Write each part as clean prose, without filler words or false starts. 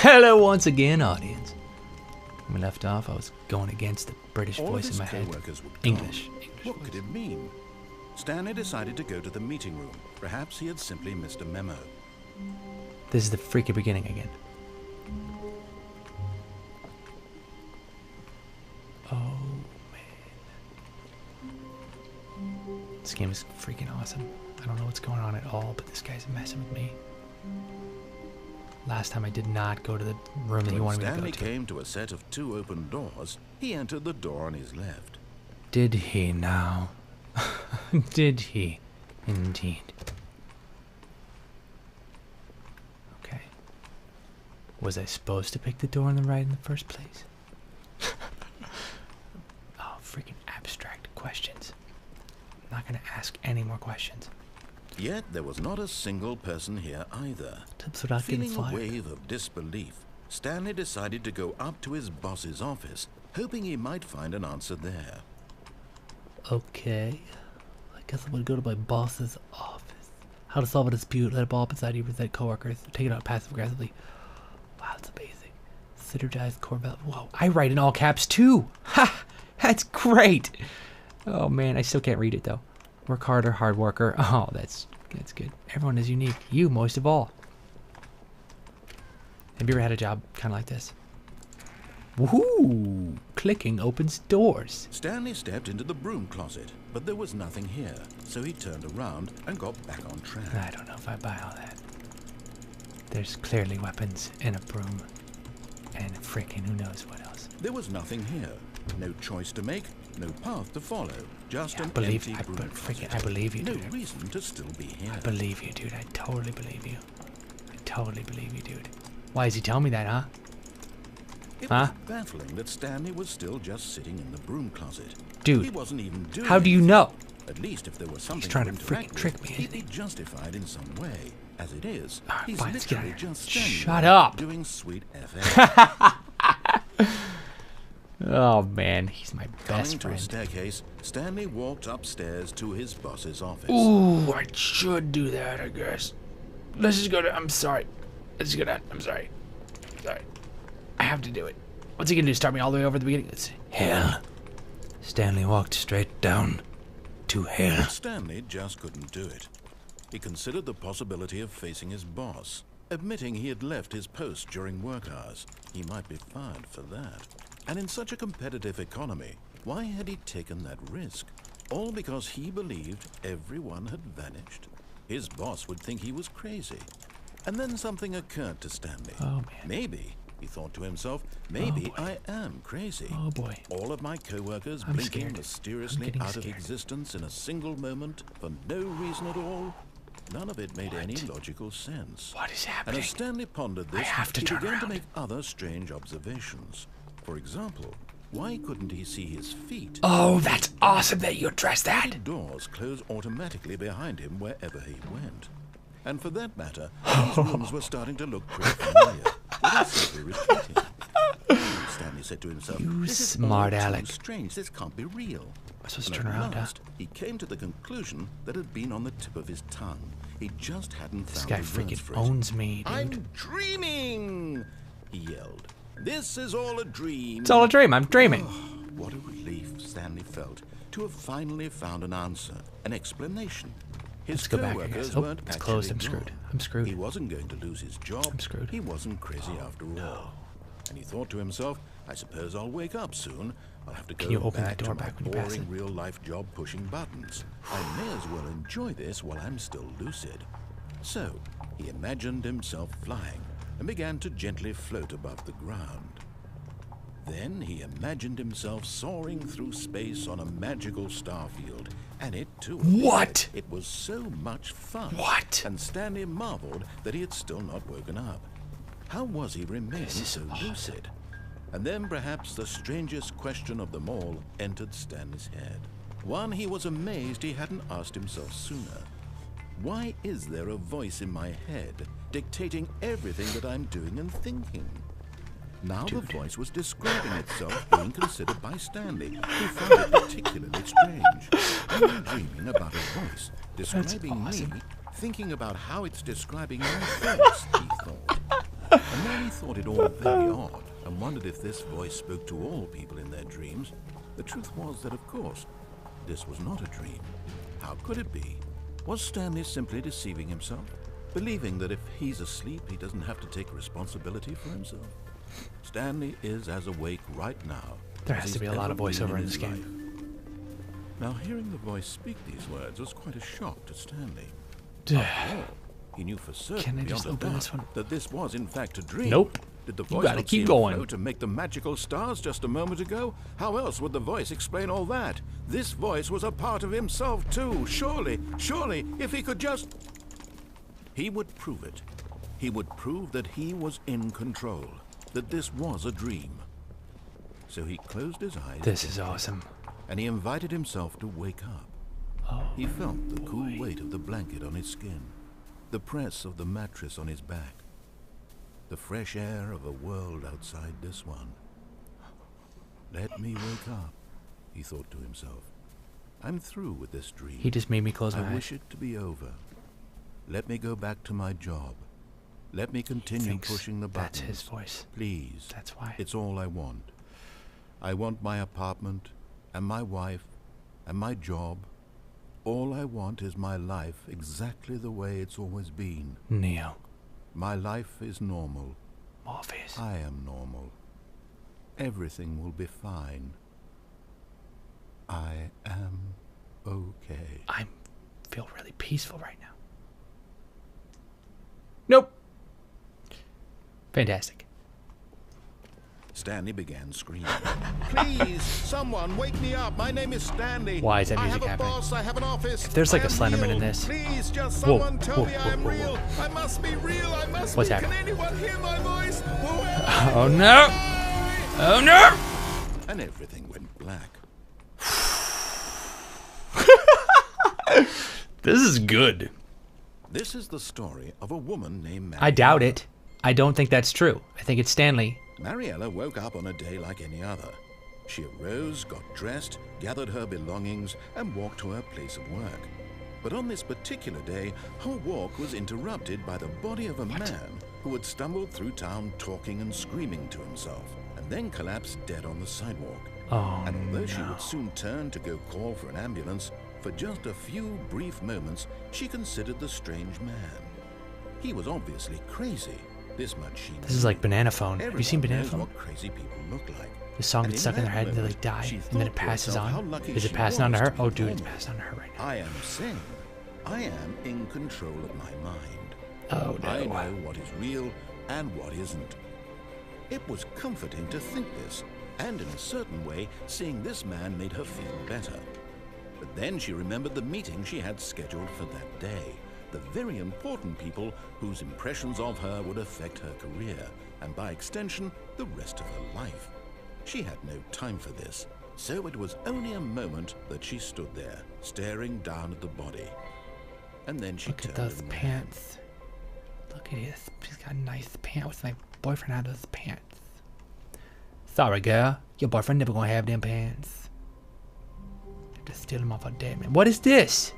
Hello once again, audience. When we left off, I was going against the British All voice of in my his head. co-workers were gone. English What could it mean? Stanley decided to go to the meeting room. Perhaps he had simply missed a memo. This is the freaky beginning again. Oh, man. This game is freaking awesome. I don't know what's going on at all, but this guy's messing with me. Last time I did not go to the room that he wanted me to go to. When Stanley came to a set of 2 open doors, he entered the door on his left. Did he now? Did he? Indeed. Okay. Was I supposed to pick the door on the right in the first place? Oh, freaking abstract questions. I'm not going to ask any more questions. Yet there was not a single person here either. Tips without getting Feeling a fired. wave of disbelief, Stanley decided to go up to his boss's office, hoping he might find an answer there. Okay. I guess I'm going to go to my boss's office. How to solve a dispute. Let a ball up inside you with co-workers. Take it out passive aggressively. Wow, that's amazing. Synergize core value. Whoa, I write in all caps too. Ha! That's great. Oh man, I still can't read it though. Work harder, hard worker. Oh, that's good. Everyone is unique. You most of all. Have you ever had a job kind of like this? Woohoo! Clicking opens doors. Stanley stepped into the broom closet, but there was nothing here, so he turned around and got back on track. I don't know if I buy all that. There's clearly weapons and a broom. And freaking who knows what else. There was nothing here. No choice to make, no path to follow. Just an empty broom closet. I believe you, dude. No reason to still be here. I believe you, dude. I totally believe you. I totally believe you, dude. Why is he telling me that, huh? It was baffling that Stanley was still just sitting in the broom closet. Dude, he wasn't even doing how do you anything. know? At least if there was something He's trying to to interact freaking trick me, with, he'd isn't he? be justified in some way. As it is, he's fine, let's get out literally of here. just standing Shut there up. doing sweet FM. Oh man, he's my Coming best to a friend. staircase, Stanley walked upstairs to his boss's office. Ooh, I should do that, I guess. Let's just go to. I'm sorry. Let's just go down. I'm sorry. Sorry. I have to do it. What's he gonna do? Start me all the way over at the beginning? It's hell. Stanley walked straight down to hell. But Stanley just couldn't do it. He considered the possibility of facing his boss, admitting he had left his post during work hours. He might be fired for that. And in such a competitive economy, why had he taken that risk? All because he believed everyone had vanished. His boss would think he was crazy. And then something occurred to Stanley. Oh man. Maybe, he thought to himself, maybe I am crazy. Oh boy. All of my co-workers I'm blinking scared. mysteriously I'm getting out of scared. existence in a single moment for no reason at all. None of it made any logical sense. What is And happening? as Stanley pondered this, have to he turn began to around. make other strange observations. For example, why couldn't he see his feet? Oh, that's awesome that you addressed The that. doors close automatically behind him wherever he went. And for that matter, these rooms were starting to look pretty familiar. But it's simply repeating. Stanley said to himself, You this is smart all too aleck. strange. This can't be real. I'm supposed to And turn at around, huh? last, he came to the conclusion that had been on the tip of his tongue. He just hadn't This found guy the words freaking for it. owns me, dude. I'm dreaming! He yelled. This is all a dream. It's all a dream. I'm dreaming. What a relief Stanley felt to have finally found an answer, an explanation. His Let's go back, I co-workers guess. Oh, weren't it's closed. actually I'm screwed. gone. I'm screwed. He wasn't going to lose his job. I'm screwed. He wasn't crazy after all. And he thought to himself, I suppose I'll wake up soon. I'll have to go Can you open back that door to my back when you pass boring it? real-life job pushing buttons. I may as well enjoy this while I'm still lucid. So, he imagined himself flying and began to gently float above the ground. Then he imagined himself soaring through space on a magical starfield, and it too. What? It was so much fun. What? And Stanley marveled that he had still not woken up. How was he remaining so lucid? And then perhaps the strangest question of them all entered Stanley's head. One he was amazed he hadn't asked himself sooner. Why is there a voice in my head dictating everything that I'm doing and thinking? Now the voice was describing itself being considered by Stanley, who found it particularly strange. I'm dreaming about a voice describing me, thinking about how it's describing my thoughts, he thought. And though he thought it all very odd and wondered if this voice spoke to all people in their dreams, the truth was that, of course, this was not a dream. How could it be? Was Stanley simply deceiving himself, believing that if he's asleep, he doesn't have to take responsibility for himself? Stanley is as awake right now. There has to be a lot of voiceover in this game. Life. Now, hearing the voice speak these words was quite a shock to Stanley. He knew for certain Can I just beyond a open doubt this one? that this was in fact a dream. Nope. Did the You voice gotta not keep see going. a flow to make the magical stars just a moment ago? How else would the voice explain all that? This voice was a part of himself too. Surely, if he could just... He would prove it. He would prove that he was in control, that this was a dream. So he closed his eyes. This is awesome. And he invited himself to wake up. Oh, He felt the cool weight of the blanket on his skin, the press of the mattress on his back, the fresh air of a world outside this one. Let me wake up, he thought to himself. I'm through with this dream. he just made me close my I eyes. wish it to be over. Let me go back to my job. Let me continue Thinks pushing the buttons. that's his voice. Please. That's why. It's all I want. I want my apartment, and my wife, and my job. All I want is my life exactly the way it's always been. Neo. My life is normal. Morpheus. I am normal. Everything will be fine. I am okay. I feel really peaceful right now. Nope. Fantastic. Stanley began screaming. Please, someone, wake me up. My name is Stanley. Why is that I music have a happening? boss. I have an office. If there's like I a am Slenderman real. in this. Please, just Whoa, someone tell me I am whoa. real. I must be real. I must What's be. happening? Can anyone hear my voice? Oh no! Oh no! And everything went black. This is good. This is the story of a woman named Mariella. I doubt it. I don't think that's true. I think it's Stanley. Mariella woke up on a day like any other. She arose, got dressed, gathered her belongings, and walked to her place of work. But on this particular day, her walk was interrupted by the body of a man who had stumbled through town talking and screaming to himself, and then collapsed dead on the sidewalk. Oh, And although she no. would soon turn to go call for an ambulance, for just a few brief moments, she considered the strange man. He was obviously crazy. This much she knew. This is like Banana Phone. Have you seen Everyone Banana knows Phone? what crazy people look like. The song And gets in stuck in their that head and they moment, like die, she and then it thought to passes herself how on. lucky Is it she passing on to was her? to be Oh, dude, it's normal. passing on to her right now. I am sane. I am in control of my mind. Oh I no. know what is real and what isn't. It was comforting to think this, and in a certain way, seeing this man made her feel better. But then she remembered the meeting she had scheduled for that day. The very important people whose impressions of her would affect her career, and by extension, the rest of her life. She had no time for this, so it was only a moment that she stood there, staring down at the body. And then she Look at turned those and ran. pants. Look at this. She's got nice pants. My boyfriend had those pants. Sorry, girl. Your boyfriend never gonna have them pants. You have to steal them off a dead man. What is this?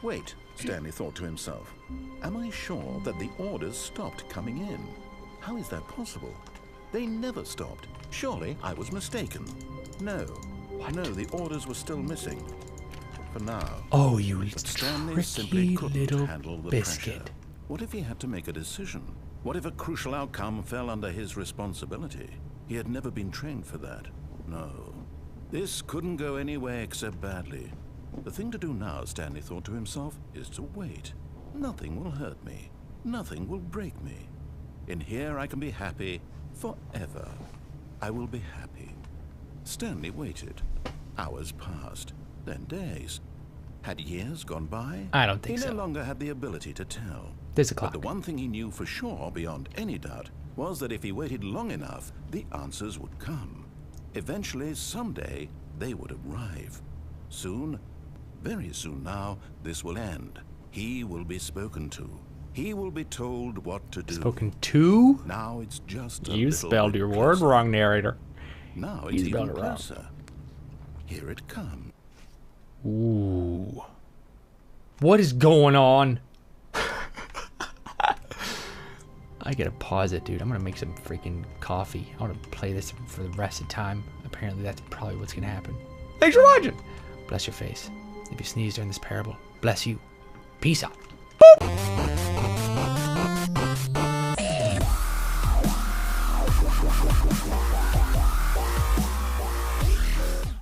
Wait, Stanley thought to himself. Am I sure that the orders stopped coming in? How is that possible? They never stopped. Surely I was mistaken. No. No, the orders were still missing. For now. Oh, you But Stanley simply tricky couldn't little handle the biscuit. pressure. What if he had to make a decision? What if a crucial outcome fell under his responsibility? He had never been trained for that. No. This couldn't go any way except badly. The thing to do now, Stanley thought to himself, is to wait. Nothing will hurt me. Nothing will break me. In here I can be happy forever. I will be happy. Stanley waited. Hours passed, then days. Had years gone by? I don't think He so. no longer had the ability to tell. There's a But clock. the one thing he knew for sure, beyond any doubt, was that if he waited long enough, the answers would come. Eventually, someday, they would arrive. Soon, very soon now, this will end. He will be spoken to. He will be told what to do. Spoken to? Now it's just a You little spelled bit your word closer. wrong, narrator. Now You it's spelled even it wrong. closer. Here it comes. Ooh. What is going on? I gotta pause it, dude. I'm gonna make some freaking coffee. I wanna play this for the rest of the time. Apparently that's probably what's gonna happen. Thanks for watching. Bless your face. If you sneeze during this parable, bless you. Peace out. Boop.